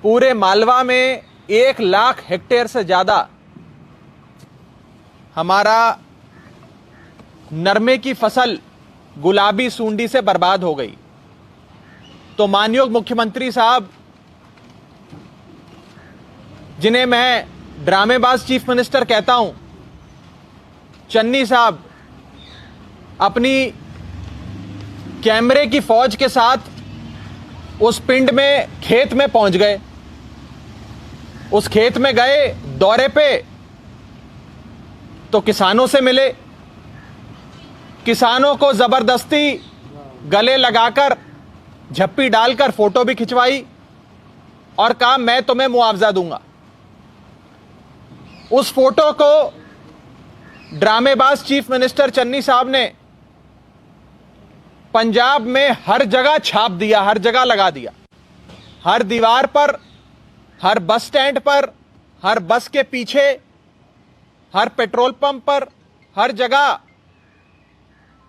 पूरे मालवा में 1 लाख हेक्टेयर से ज्यादा हमारा नरमे की फसल गुलाबी सूंडी से बर्बाद हो गई। तो माननीय मुख्यमंत्री साहब, जिन्हें मैं ड्रामेबाज चीफ मिनिस्टर कहता हूं, चन्नी साहब अपनी कैमरे की फौज के साथ उस पिंड में खेत में पहुंच गए। उस खेत में गए दौरे पे तो किसानों से मिले। किसानों को जबरदस्ती गले लगाकर झप्पी डालकर फोटो भी खिंचवाई और कहा मैं तुम्हें मुआवजा दूंगा। उस फोटो को ड्रामेबाज चीफ मिनिस्टर चन्नी साहब ने पंजाब में हर जगह छाप दिया, हर जगह लगा दिया। हर दीवार पर, हर बस स्टैंड पर, हर बस के पीछे, हर पेट्रोल पंप पर, हर जगह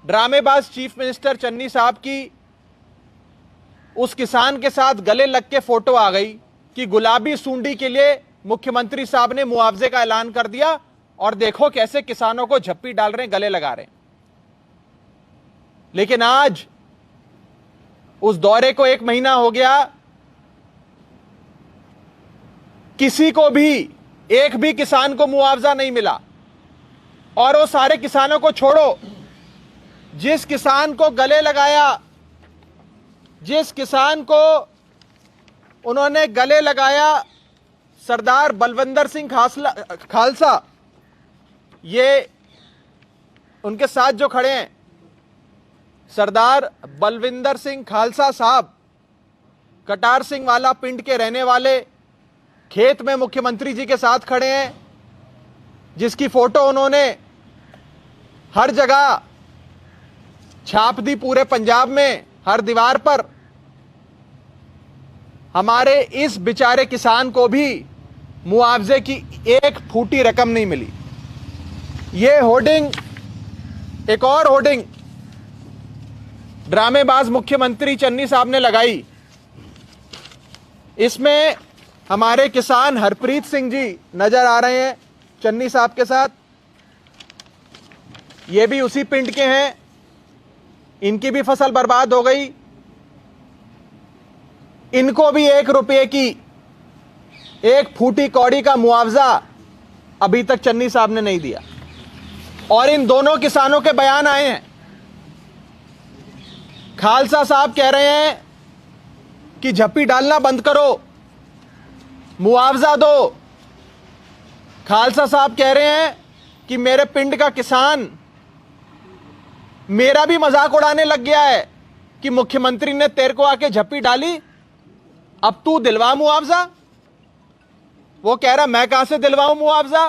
ड्रामेबाज चीफ मिनिस्टर चन्नी साहब की उस किसान के साथ गले लग के फोटो आ गई कि गुलाबी सूंडी के लिए मुख्यमंत्री साहब ने मुआवजे का ऐलान कर दिया और देखो कैसे किसानों को झप्पी डाल रहे हैं, गले लगा रहे हैं। लेकिन आज उस दौरे को 1 महीना हो गया, किसी को भी, एक भी किसान को मुआवजा नहीं मिला। और वो सारे किसानों को छोड़ो, जिस किसान को गले लगाया, जिस किसान को उन्होंने गले लगाया, सरदार बलविंदर सिंह खालसा, ये उनके साथ जो खड़े हैं सरदार बलविंदर सिंह खालसा साहब, कटार सिंह वाला पिंड के रहने वाले, खेत में मुख्यमंत्री जी के साथ खड़े हैं, जिसकी फोटो उन्होंने हर जगह छाप दी, पूरे पंजाब में हर दीवार पर। हमारे इस बेचारे किसान को भी मुआवजे की 1 फूटी रकम नहीं मिली। ये होर्डिंग, एक और होर्डिंग ड्रामेबाज मुख्यमंत्री चन्नी साहब ने लगाई। इसमें हमारे किसान हरप्रीत सिंह जी नजर आ रहे हैं चन्नी साहब के साथ। ये भी उसी पिंड के हैं, इनकी भी फसल बर्बाद हो गई। इनको भी 1 रुपये की 1 फूटी कौड़ी का मुआवजा अभी तक चन्नी साहब ने नहीं दिया। और इन दोनों किसानों के बयान आए हैं। खालसा साहब कह रहे हैं कि झप्पी डालना बंद करो, मुआवजा दो। खालसा साहब कह रहे हैं कि मेरे पिंड का किसान मेरा भी मजाक उड़ाने लग गया है कि मुख्यमंत्री ने तेरे को आके झप्पी डाली, अब तू दिलवा मुआवजा। वो कह रहा मैं कहां से दिलवाऊं मुआवजा,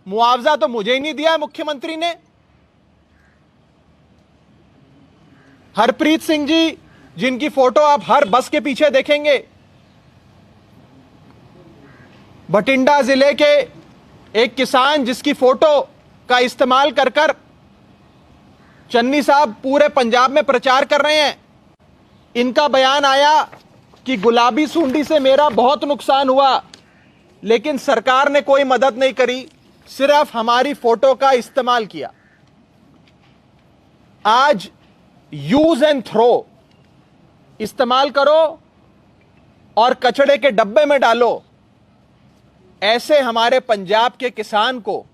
मुआवजा तो मुझे ही नहीं दिया है मुख्यमंत्री ने। हरप्रीत सिंह जी, जिनकी फोटो आप हर बस के पीछे देखेंगे, बठिंडा जिले के एक किसान जिसकी फोटो का इस्तेमाल कर कर चन्नी साहब पूरे पंजाब में प्रचार कर रहे हैं। इनका बयान आया कि गुलाबी सूंडी से मेरा बहुत नुकसान हुआ, लेकिन सरकार ने कोई मदद नहीं करी, सिर्फ हमारी फोटो का इस्तेमाल किया। आज यूज एंड थ्रो, इस्तेमाल करो और कचड़े के डब्बे में डालो, ऐसे हमारे पंजाब के किसान को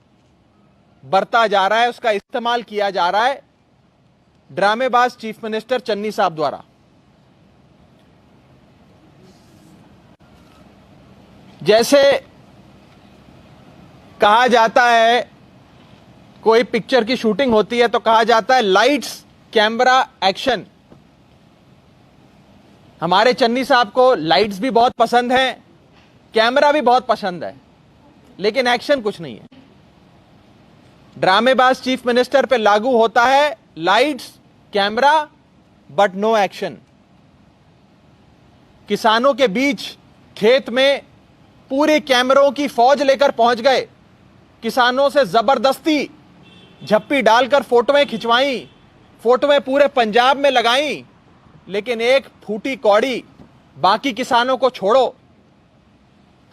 बरता जा रहा है, उसका इस्तेमाल किया जा रहा है ड्रामेबाज चीफ मिनिस्टर चन्नी साहब द्वारा। जैसे कहा जाता है, कोई पिक्चर की शूटिंग होती है तो कहा जाता है लाइट्स कैमरा एक्शन। हमारे चन्नी साहब को लाइट्स भी बहुत पसंद है, कैमरा भी बहुत पसंद है, लेकिन एक्शन कुछ नहीं है। ड्रामेबाज चीफ मिनिस्टर पे लागू होता है lights camera but no action. किसानों के बीच खेत में पूरे कैमरों की फौज लेकर पहुंच गए, किसानों से जबरदस्ती झप्पी डालकर फोटोएं खिंचवाई, फोटोएं पूरे पंजाब में लगाई, लेकिन 1 फूटी कौड़ी बाकी किसानों को छोड़ो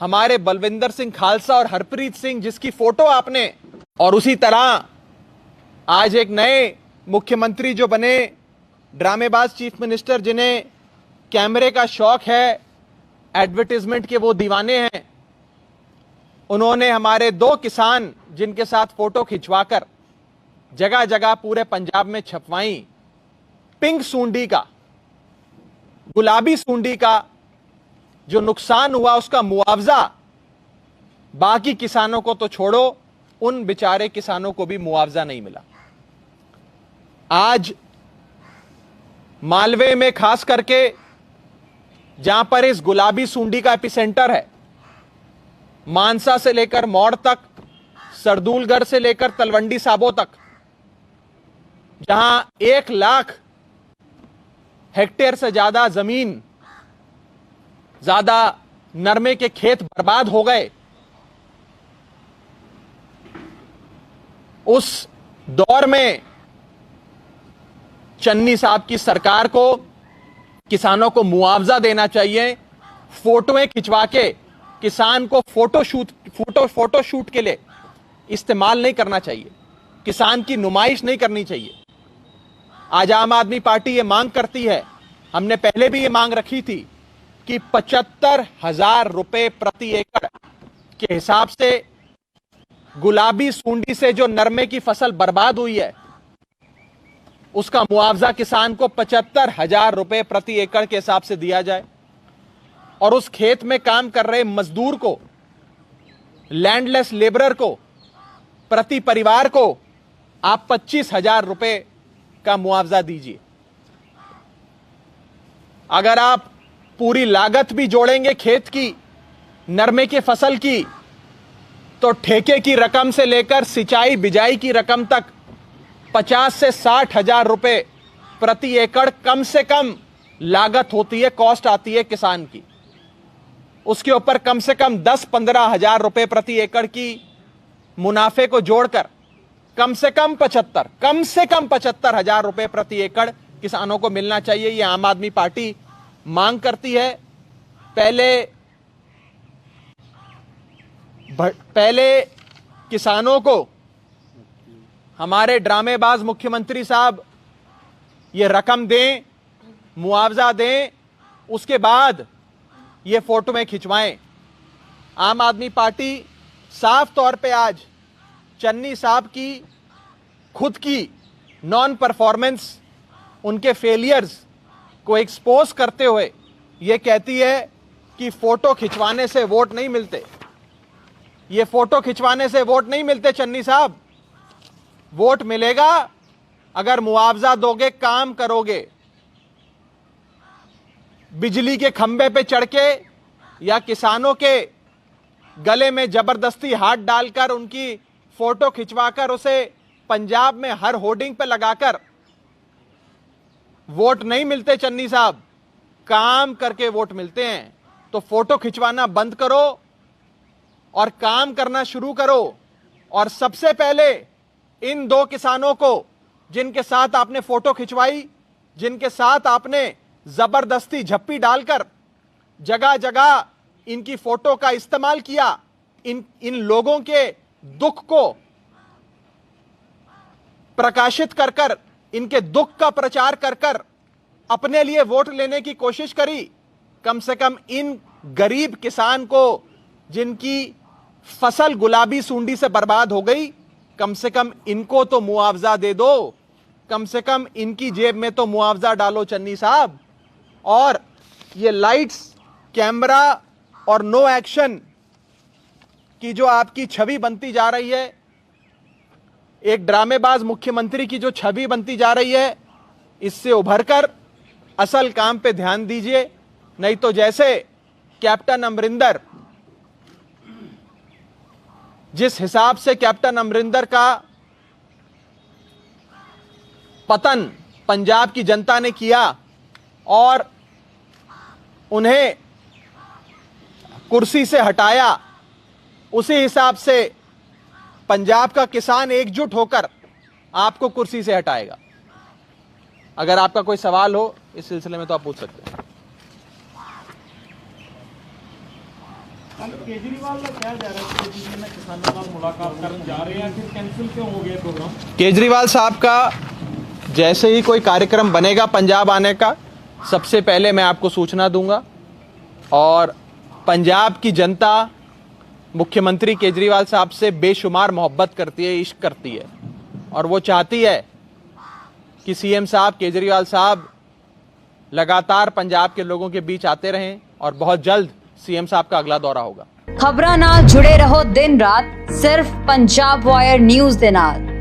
हमारे बलविंदर सिंह खालसा और हरप्रीत सिंह जिसकी फोटो आपने, और उसी तरह आज एक नए मुख्यमंत्री जो बने, ड्रामेबाज चीफ मिनिस्टर जिन्हें कैमरे का शौक है, एडवर्टाइजमेंट के वो दीवाने हैं, उन्होंने हमारे 2 किसान जिनके साथ फोटो खिंचवाकर जगह जगह पूरे पंजाब में छपवाई। पिंक सूंडी का, गुलाबी सूंडी का जो नुकसान हुआ उसका मुआवजा बाकी किसानों को तो छोड़ो, उन बेचारे किसानों को भी मुआवजा नहीं मिला। आज मालवे में खास करके जहां पर इस गुलाबी सूंडी का एपिसेंटर है, मानसा से लेकर मौड़ तक, सरदूलगढ़ से लेकर तलवंडी साबो तक, जहां 1 लाख हेक्टेयर से ज्यादा जमीन, ज्यादा नरमे के खेत बर्बाद हो गए, उस दौर में चन्नी साहब की सरकार को किसानों को मुआवजा देना चाहिए। फोटोएं खिंचवा के किसान को फोटोशूट के लिए इस्तेमाल नहीं करना चाहिए, किसान की नुमाइश नहीं करनी चाहिए। आज आम आदमी पार्टी ये मांग करती है, हमने पहले भी ये मांग रखी थी कि 75,000 रुपए प्रति एकड़ के हिसाब से गुलाबी सूंडी से जो नरमे की फसल बर्बाद हुई है उसका मुआवजा किसान को 75,000 रुपए प्रति एकड़ के हिसाब से दिया जाए, और उस खेत में काम कर रहे मजदूर को, लैंडलेस लेबरर को, प्रति परिवार को आप 25,000 रुपए का मुआवजा दीजिए। अगर आप पूरी लागत भी जोड़ेंगे खेत की, नरमे की फसल की, तो ठेके की रकम से लेकर सिंचाई बिजाई की रकम तक 50 से 60,000 रुपए प्रति एकड़ कम से कम लागत होती है, कॉस्ट आती है किसान की। उसके ऊपर कम से कम 10-15,000 रुपए प्रति एकड़ की मुनाफे को जोड़कर कम से कम 75,000 रुपए प्रति एकड़ किसानों को मिलना चाहिए। यह आम आदमी पार्टी मांग करती है। पहले किसानों को हमारे ड्रामेबाज मुख्यमंत्री साहब ये रकम दें, मुआवजा दें, उसके बाद ये फोटो में खिंचवाएं। आम आदमी पार्टी साफ तौर पे आज चन्नी साहब की खुद की नॉन परफॉर्मेंस, उनके फेलियर्स को एक्सपोज करते हुए ये कहती है कि फोटो खिंचवाने से वोट नहीं मिलते। ये फोटो खिंचवाने से वोट नहीं मिलते चन्नी साहब। वोट मिलेगा अगर मुआवजा दोगे, काम करोगे। बिजली के खंबे पे चढ़ के या किसानों के गले में जबरदस्ती हाथ डालकर उनकी फोटो खिंचवाकर उसे पंजाब में हर होर्डिंग पे लगाकर वोट नहीं मिलते चन्नी साहब, काम करके वोट मिलते हैं। तो फोटो खिंचवाना बंद करो और काम करना शुरू करो। और सबसे पहले इन 2 किसानों को जिनके साथ आपने फोटो खिंचवाई, जिनके साथ आपने जबरदस्ती झप्पी डालकर जगह जगह इनकी फोटो का इस्तेमाल किया, इन लोगों के दुख को प्रकाशित कर कर, इनके दुख का प्रचार कर कर अपने लिए वोट लेने की कोशिश करी। कम से कम इन गरीब किसान को जिनकी फसल गुलाबी सूंडी से बर्बाद हो गई, कम से कम इनको तो मुआवजा दे दो, कम से कम इनकी जेब में तो मुआवजा डालो चन्नी साहब। और ये लाइट्स, कैमरा और नो एक्शन की जो आपकी छवि बनती जा रही है, एक ड्रामेबाज मुख्यमंत्री की जो छवि बनती जा रही है, इससे उभरकर असल काम पे ध्यान दीजिए। नहीं तो जैसे कैप्टन अमरिंदर, जिस हिसाब से कैप्टन अमरिंदर का पतन पंजाब की जनता ने किया और उन्हें कुर्सी से हटाया, उसी हिसाब से पंजाब का किसान एकजुट होकर आपको कुर्सी से हटाएगा। अगर आपका कोई सवाल हो इस सिलसिले में तो आप पूछ सकते हैं। केजरीवाल का क्या जा रहा है कि मैं किसानों ਨਾਲ मुलाकात करने जा रहे हैं, फिर कैंसिल क्यों हो गया प्रोग्राम? केजरीवाल साहब का जैसे ही कोई कार्यक्रम बनेगा पंजाब आने का, सबसे पहले मैं आपको सूचना दूंगा। और पंजाब की जनता मुख्यमंत्री केजरीवाल साहब से बेशुमार मोहब्बत करती है, इश्क करती है, और वो चाहती है कि सीएम साहब केजरीवाल साहब लगातार पंजाब के लोगों के बीच आते रहें, और बहुत जल्द सीएम साहब का अगला दौरा होगा। खबरां नाल जुड़े रहो दिन रात सिर्फ पंजाब वायर न्यूज़ दे नाल।